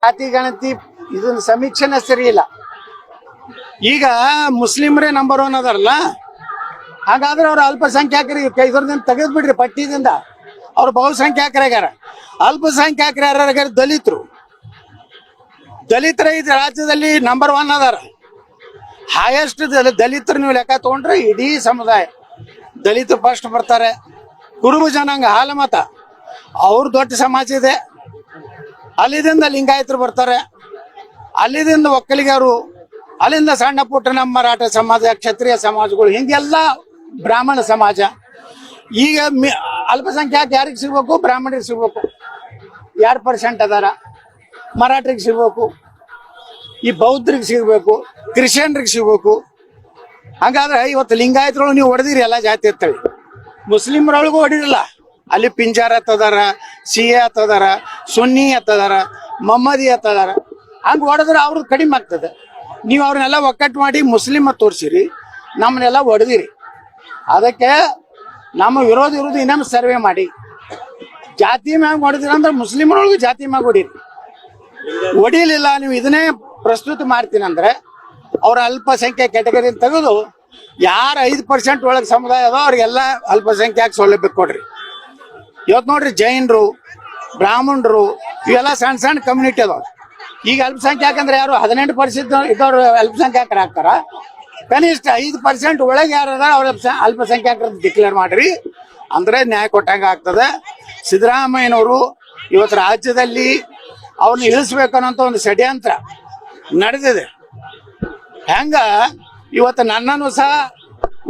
ಜಾತಿ ಗಣತಿ ಇದನ್ನ ಸಮೀಕ್ಷೆನ ಸರಿ ಇಲ್ಲ. ಈಗ ಮುಸ್ಲಿಮರೇ ನಂಬರ್ 1 ಅದಾರಲ್ಲ, ಹಾಗಾದ್ರೆ ಅವ್ರು ಅಲ್ಪಸಂಖ್ಯಾತರಿಗೆ ಇದರಿಂದ ತೆಗೆದು ಬಿಡ್ರಿ ಪಟ್ಟಿದಿಂದ. ಅವ್ರು ಬಹುಸಂಖ್ಯಾತರಾಗ್ಯಾರ. ಅಲ್ಪಸಂಖ್ಯಾತರು ಯಾರ್ಯಾರ? ದಲಿತರು. ದಲಿತರ ಇದು ರಾಜ್ಯದಲ್ಲಿ ನಂಬರ್ 1 ಅದಾರ. ಹೈಯೆಸ್ಟ್ ದಲಿತರು ನೀವು ಲೆಕ್ಕ ತಗೊಂಡ್ರೆ ಇಡೀ ಸಮುದಾಯ ದಲಿತರು ಫಸ್ಟ್ ಬರ್ತಾರೆ. ಕುರುಬ ಜನಾಂಗ ಹಾಲಮತ ಅವ್ರು ದೊಡ್ಡ ಸಮಾಜ ಇದೆ. ಅಲ್ಲಿದಿಂದ ಲಿಂಗಾಯತರು ಬರ್ತಾರೆ, ಅಲ್ಲಿದಿಂದ ಒಕ್ಕಲಿಗರು, ಅಲ್ಲಿಂದ ಸಣ್ಣ ಪುಟ್ಟ ನಮ್ಮ ಮರಾಠ ಸಮಾಜ, ಕ್ಷತ್ರಿಯ ಸಮಾಜಗಳು, ಹಿಂಗೆಲ್ಲ ಬ್ರಾಹ್ಮಣ ಸಮಾಜ. ಈಗ ಅಲ್ಪಸಂಖ್ಯಾತ ಯಾರಿಗೆ ಸಿಗ್ಬೇಕು? ಬ್ರಾಹ್ಮಣರಿಗೆ ಸಿಗ್ಬೇಕು, 2% ಅದಾರ. ಮರಾಠರಿಗೆ ಸಿಗ್ಬೇಕು, ಈ ಬೌದ್ಧರಿಗೆ ಸಿಗ್ಬೇಕು, ಕ್ರಿಶ್ಚಿಯನ್ರಿಗೆ ಸಿಗ್ಬೇಕು. ಹಾಗಾದ್ರೆ ಇವತ್ತು ಲಿಂಗಾಯತರೊಳಗೆ ನೀವು ಹೊಡೆದಿರಿ ಎಲ್ಲ ಜಾತಿ ಅಂತೇಳಿ, ಮುಸ್ಲಿಮರೊಳಗೂ ಹೊಡಿರಲ್ಲ. ಅಲ್ಲಿ ಪಿಂಜಾರ ಹತ್ತದಾರ, ಸಿಎ ಹತ್ತದಾರ, ಸುನ್ನಿ ಹತ್ತದಾರ, ಮೊಹಮ್ಮದಿ ಹತ್ತದಾರ. ಹಂಗೆ ಹೊಡೆದ್ರೆ ಅವ್ರದ್ದು ಕಡಿಮೆ ಆಗ್ತದೆ. ನೀವು ಅವ್ರನ್ನೆಲ್ಲ ಒಕ್ಕಟ್ಟು ಮಾಡಿ ಮುಸ್ಲಿಮ ತೋರಿಸಿರಿ, ನಮ್ಮನ್ನೆಲ್ಲ ಹೊಡೆದಿರಿ. ಅದಕ್ಕೆ ನಮ್ಮ ವಿರೋಧ ಇರೋದು ಇನ್ನೊಮ್ಮೆ ಸರ್ವೆ ಮಾಡಿ. ಜಾತಿ ಮ್ಯಾಗ ಹೊಡೆದಿರ ಅಂದ್ರೆ ಮುಸ್ಲಿಮರೊಳಗೆ ಜಾತಿ ಮ್ಯಾಗ ಹೊಡೀರಿ. ಹೊಡಿಲಿಲ್ಲ ನೀವು ಇದನ್ನೇ ಪ್ರಸ್ತುತ ಮಾಡ್ತೀನಿ ಅಂದ್ರೆ ಅವ್ರ ಅಲ್ಪಸಂಖ್ಯಾತ ಕ್ಯಾಟಗರಿ ತೆಗೆದು ಯಾರು 5% ಒಳಗೆ ಸಮುದಾಯ ಅದೋ ಅವ್ರಿಗೆಲ್ಲ ಅಲ್ಪಸಂಖ್ಯಾತ ಸೌಲಭ್ಯ ಕೊಡ್ರಿ. ಇವತ್ತು ನೋಡ್ರಿ, ಜೈನರು, ಬ್ರಾಹ್ಮಣರು ಇವೆಲ್ಲ ಸಣ್ಣ ಸಣ್ಣ ಕಮ್ಯುನಿಟಿ ಅದಾವ. ಈಗ ಅಲ್ಪಸಂಖ್ಯಾತ ಅಂದ್ರೆ ಯಾರು 18% ಇದ್ದವ್ರು ಅಲ್ಪಸಂಖ್ಯಾತರು ಆಗ್ತಾರ. ಕನಿಷ್ಠ 5% ಒಳಗೆ ಯಾರು ಅದಾರ ಅವ್ರ ಅಲ್ಪಸಂಖ್ಯಾತರ ಡಿಕ್ಲೇರ್ ಮಾಡ್ರಿ, ಅಂದ್ರೆ ನ್ಯಾಯ ಕೊಟ್ಟಂಗ ಆಗ್ತದೆ. ಸಿದ್ದರಾಮಯ್ಯನವರು ಇವತ್ತು ರಾಜ್ಯದಲ್ಲಿ ಅವ್ರನ್ನ ಇಳಿಸ್ಬೇಕನ್ನೋಂಥ ಒಂದು ಷಡ್ಯಂತ್ರ ನಡೆದಿದೆ. ಹೆಂಗ ಇವತ್ತು ನನ್ನನ್ನು ಸಹ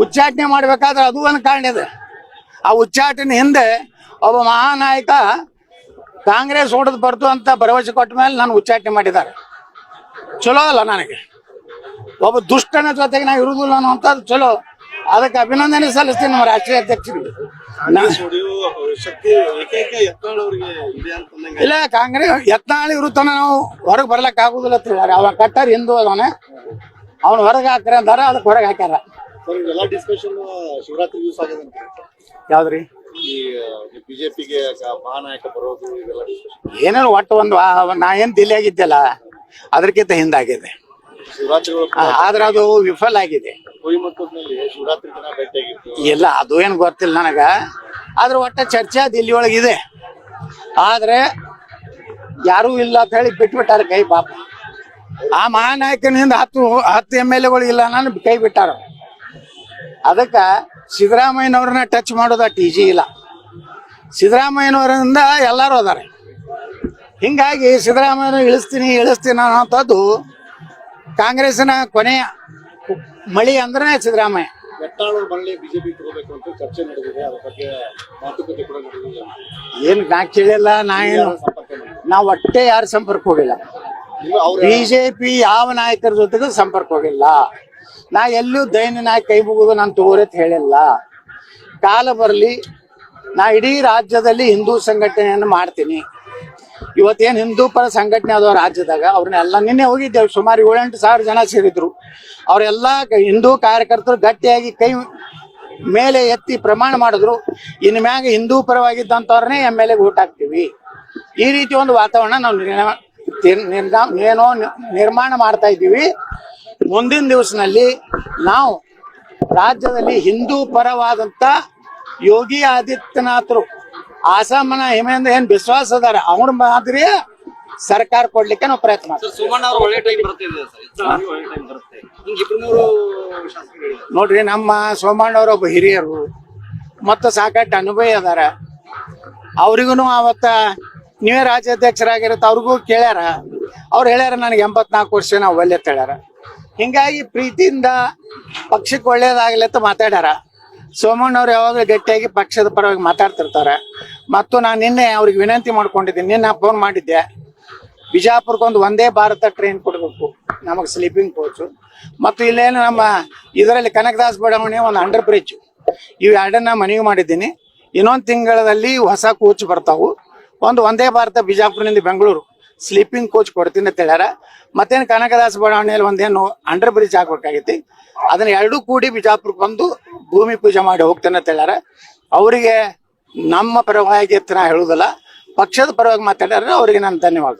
ಉಚ್ಚಾಟನೆ ಮಾಡ್ಬೇಕಾದ್ರೆ ಅದು ಒಂದು ಕಾರಣ ಇದೆ. ಆ ಉಚ್ಚಾಟನೆ ಹಿಂದೆ ಒಬ್ಬ ಮಹಾನಾಯಕ ಕಾಂಗ್ರೆಸ್ ಹೊಡೆದು ಬರ್ತು ಅಂತ ಭರವಸೆ ಕೊಟ್ಟ ಮೇಲೆ ನಾನು ಉಚ್ಚಾಟನೆ ಮಾಡಿದ್ದಾರೆ. ಚಲೋ ಅಲ್ಲ, ನನಗೆ ಒಬ್ಬ ದುಷ್ಟನ ಜೊತೆಗೆ ನಾವು ಇರುವುದಿಲ್ಲ ಅನ್ನೋಂಥದ್ದು ಚಲೋ. ಅದಕ್ಕೆ ಅಭಿನಂದನೆ ಸಲ್ಲಿಸ್ತೀನಿ ನಮ್ಮ ರಾಷ್ಟ್ರೀಯ ಅಧ್ಯಕ್ಷರಿಗೆ. ಇಲ್ಲ, ಕಾಂಗ್ರೆಸ್ ಯತ್ನಾಳ್ ಇರುತ್ತಾನ ನಾವು ಹೊರಗೆ ಬರ್ಲಕ್ ಆಗುದಿಲ್ಲ. ಅವ ಕಟ್ಟಾರ ಹಿಂದೂ ಅದಾನೆ, ಅವ್ನು ಹೊರಗೆ ಹಾಕ್ತಾರೆ ಅಂದಾರ, ಅದಕ್ಕೆ ಹೊರಗೆ ಹಾಕ್ಯಾರ. ಯಾವ್ದ್ರಿ? ಬಿಜೆಪಿಗೆ ಮಹಾನಾಯಕ ಬರೋದು ಏನೇನು ಒಟ್ಟು ಒಂದು ನಾ ಏನ್ ದಿಲ್ಲಿ ಆಗಿದ್ದೆಲ್ಲ ಅದಕ್ಕಿಂತ ಹಿಂದಾಗಿದೆ. ಆದ್ರೆ ಅದು ವಿಫಲ ಆಗಿದೆ. ಇಲ್ಲ, ಅದು ಏನು ಗೊತ್ತಿಲ್ಲ ನನಗ. ಆದ್ರೆ ಒಟ್ಟ ಚರ್ಚೆ ದಿಲ್ಲಿ ಒಳಗಿದೆ. ಆದ್ರೆ ಯಾರೂ ಇಲ್ಲ ಅಂತ ಹೇಳಿ ಬಿಟ್ಬಿಟ್ಟಾರ ಕೈ. ಪಾಪ ಆ ಮಹಾನಾಯಕನಿಂದ 10 MLA ಇಲ್ಲ ನಾನು ಕೈ ಬಿಟ್ಟಾರ. ಅದಕ್ಕ ಸಿದ್ದರಾಮಯ್ಯನವ್ರನ್ನ ಟಚ್ ಮಾಡೋದು ಅಷ್ಟು ಈಜಿ ಇಲ್ಲ. ಸಿದ್ದರಾಮಯ್ಯನವರಿಂದ ಎಲ್ಲರೂ ಅದಾರೆ. ಹಿಂಗಾಗಿ ಸಿದ್ದರಾಮಯ್ಯನ ಇಳಿಸ್ತೀನಿ ಅನ್ನೋಂಥದ್ದು ಕಾಂಗ್ರೆಸ್ನ ಕೊನೆಯ ಮಳಿ ಅಂದ್ರೆ ಸಿದ್ದರಾಮಯ್ಯ. ಏನ್ ನಾ ಕೇಳಿಲ್ಲ, ನಾ ಒಟ್ಟೆ ಯಾರು ಸಂಪರ್ಕ ಹೋಗಿಲ್ಲ. ಬಿಜೆಪಿ ಯಾವ ನಾಯಕರ ಜೊತೆಗೂ ಸಂಪರ್ಕ ಹೋಗಿಲ್ಲ. ನಾ ಎಲ್ಲೂ ದೈನ್ಯ ನಾಯಕ ಕೈ ಮುಗಿದು ನಾನು ತಗೋರತ್ ಹೇಳಿಲ್ಲ. ಕಾಲ ಬರಲಿ, ನಾ ಇಡೀ ರಾಜ್ಯದಲ್ಲಿ ಹಿಂದೂ ಸಂಘಟನೆಯನ್ನು ಮಾಡ್ತೀನಿ. ಇವತ್ತೇನು ಹಿಂದೂ ಪರ ಸಂಘಟನೆ ಅದಾವ ರಾಜ್ಯದಾಗ, ಅವ್ರನ್ನೆಲ್ಲ ನಿನ್ನೆ ಹೋಗಿದ್ದೇವೆ. ಸುಮಾರು 7-8 ಸಾವಿರ ಜನ ಸೇರಿದ್ರು. ಅವರೆಲ್ಲ ಹಿಂದೂ ಕಾರ್ಯಕರ್ತರು ಗಟ್ಟಿಯಾಗಿ ಕೈ ಮೇಲೆ ಎತ್ತಿ ಪ್ರಮಾಣ ಮಾಡಿದ್ರು, ಇನ್ನು ಮ್ಯಾಗ ಹಿಂದೂ ಪರವಾಗಿದ್ದಂಥವ್ರನ್ನೇ MLA ಓಟ್ ಹಾಕ್ತೀವಿ. ಈ ರೀತಿ ಒಂದು ವಾತಾವರಣ ನಾವು ನಿರ್ಮಾಣ ಮಾಡ್ತಾ ಇದ್ದೀವಿ. ಮುಂದಿನ ದಿವಸನಲ್ಲಿ ನಾವು ರಾಜ್ಯದಲ್ಲಿ ಹಿಂದೂ ಪರವಾದಂತ ಯೋಗಿ ಆದಿತ್ಯನಾಥರು ಆಸಾಮನ ಹಿಮೆಯಿಂದ ಏನ್ ವಿಶ್ವಾಸ ಅದಾರ ಅವ್ರ ಮಾದರಿ ಸರ್ಕಾರ ಕೊಡ್ಲಿಕ್ಕೆ ನಾವು ಪ್ರಯತ್ನ ಮಾಡ್ತೀವಿ. ನೋಡ್ರಿ, ನಮ್ಮ ಸೋಮಣ್ಣವ್ರ ಒಬ್ಬ ಹಿರಿಯರು ಮತ್ತು ಸಾಕಷ್ಟು ಅನುಭವ ಅದಾರ. ಅವ್ರಿಗೂ ಅವತ್ತ ನೀವೇ ರಾಜ್ಯಾಧ್ಯಕ್ಷರಾಗಿರುತ್ತೆ, ಅವ್ರಿಗೂ ಕೇಳ್ಯಾರ. ಅವ್ರು ಹೇಳ್ಯಾರ ನನಗೆ 84 ವರ್ಷ ನಾವು ಒಳ್ಳೆ ಅಂತ ಹೇಳ್ಯಾರ. ಹಿಂಗಾಗಿ ಪ್ರೀತಿಯಿಂದ ಪಕ್ಷಕ್ಕೆ ಒಳ್ಳೇದಾಗಲಿ ಅಂತ ಮಾತಾಡ್ಯಾರ. ಸೋಮಣ್ಣವ್ರು ಯಾವಾಗಲೂ ಗಟ್ಟಿಯಾಗಿ ಪಕ್ಷದ ಪರವಾಗಿ ಮಾತಾಡ್ತಿರ್ತಾರೆ. ಮತ್ತು ನಾನು ನಿನ್ನೆ ಅವ್ರಿಗೆ ವಿನಂತಿ ಮಾಡ್ಕೊಂಡಿದ್ದೀನಿ. ನಿನ್ನೆ ಫೋನ್ ಮಾಡಿದ್ದೆ, ಬಿಜಾಪುರಕ್ಕೊಂದು ವಂದೇ ಭಾರತ ಟ್ರೈನ್ ಕೊಡಬೇಕು, ನಮಗೆ ಸ್ಲೀಪಿಂಗ್ ಕೋಚು. ಮತ್ತು ಇಲ್ಲೇನು ನಮ್ಮ ಇದರಲ್ಲಿ ಕನಕದಾಸ್ ಬಡಾವಣೆ ಒಂದು ಅಂಡರ್ ಬ್ರಿಡ್ಜ್, ಇವು ಎರಡನ್ನ ಮನವಿ ಮಾಡಿದ್ದೀನಿ. ಇನ್ನೊಂದು ತಿಂಗಳಲ್ಲಿ ಹೊಸ ಕೋಚ್ ಬರ್ತಾವು. ಒಂದು ವಂದೇ ಭಾರತ ಬಿಜಾಪುರದಿಂದ ಬೆಂಗಳೂರು ಸ್ಲೀಪಿಂಗ್ ಕೋಚ್ ಕೊಡ್ತೀನಿ ಅಂತ ಹೇಳ್ಯಾರ. ಮತ್ತೇನು ಕನಕದಾಸ ಬಡಾವಣೆಯಲ್ಲಿ ಒಂದೇನು ಅಂಡರ್ ಬ್ರಿಡ್ಜ್ ಹಾಕ್ಬೇಕಾಗೈತಿ, ಅದನ್ನ ಎರಡೂ ಕೂಡಿ ಬಿಜಾಪುರಕ್ಕೆ ಬಂದು ಭೂಮಿ ಪೂಜೆ ಮಾಡಿ ಹೋಗ್ತೇನೆ ಅಂತ ಹೇಳ್ಯಾರ. ಅವರಿಗೆ ನಮ್ಮ ಪರವಾಗಿ ನಾ ಹೇಳುವುದಿಲ್ಲ, ಪಕ್ಷದ ಪರವಾಗಿ ಮಾತಾಡ್ಯಾರ. ಅವರಿಗೆ ನಾನು ಧನ್ಯವಾದ.